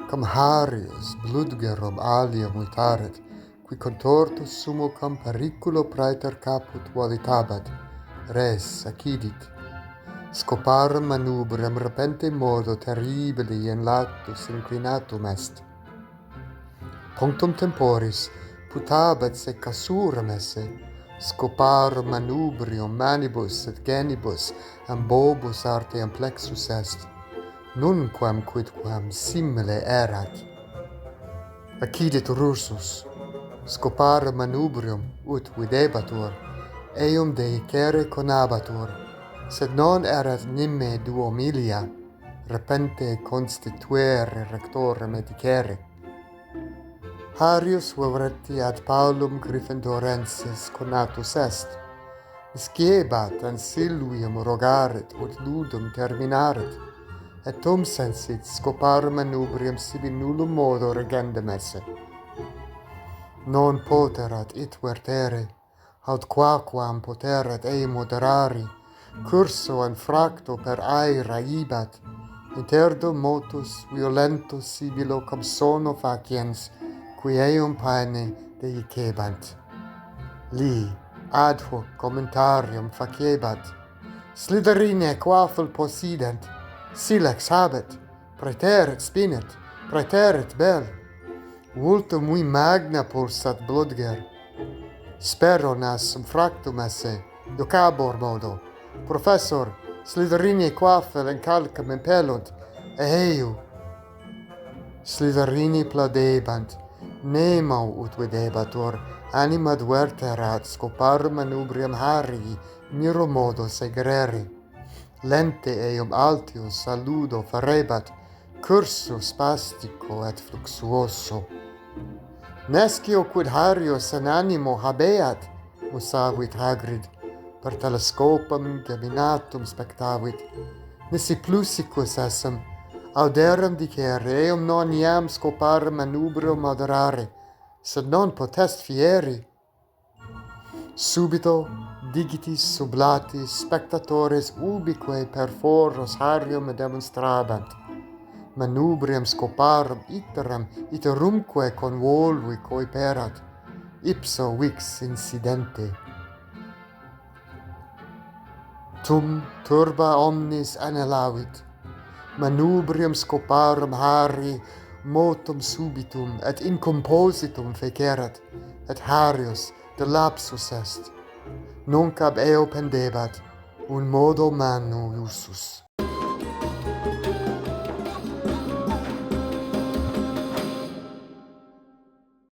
cum Harrius bludgerum alia mutaret, qui contortus sumo cum periculo praeter caput volitabat, res accidit. Scoparum manubrem repente modo terribili in latus inclinatum est. Punctum temporis putabat se casuram esse, scoparum manubrium manibus et genibus ambobus arte amplexus est, nunquam quidquam simile erat. Accidit russus, scoparum manubrium ut videbatur, eum deicere conabatur, sed non erat nimme duomilia, repente constituere rectorem edicere. Harrius Verretti ad Paulum Gryffindorensis conatus est, sciebat an Silvium rogaret ut ludum terminaret, et tum sensit scoparum manubrium sibi nullum modo regendem esse. Non poterat it vertere, aut quaquam poteret ei moderari, curso an fracto per aera ibat, interdo motus violentus sibilo cum sono faciens, qui eum paene deicebant. Li ad hoc commentarium facebat, Slytherinae quaffel possident, silex habet, praeteret spinet, praeteret bel, vultum mui magna pulsat bludger. Spero nas fractum esse, docabor modo, professor, Slytherinae quaffel in calcam impellunt, eheu. Slytherini plaudebant, nemo ut videbatur, anima duerterat scoparum manubrium Harrii miro modo segreri. Lente eum altius saludo farebat, cursu spastico et fluxuoso. Nescio quid Harrius an animo habeat, musavit Hagrid, per telescopum geminatum spectavit, nisi plusicus essem, auderum dicere, eum non iam scoparum manubrium moderare, sed non potest fieri. Subito digitis sublatis spectatores ubique per foros Harrium demonstrabant, manubrium scoparum iterumque convolvi coiperat, ipso vix incidente. Tum turba omnis anelavit, manubrium scoparum Harrii motum subitum et incompositum fecerat, et Harrius de lapsus est, nunc ab eo pendebat, un modo manu usus.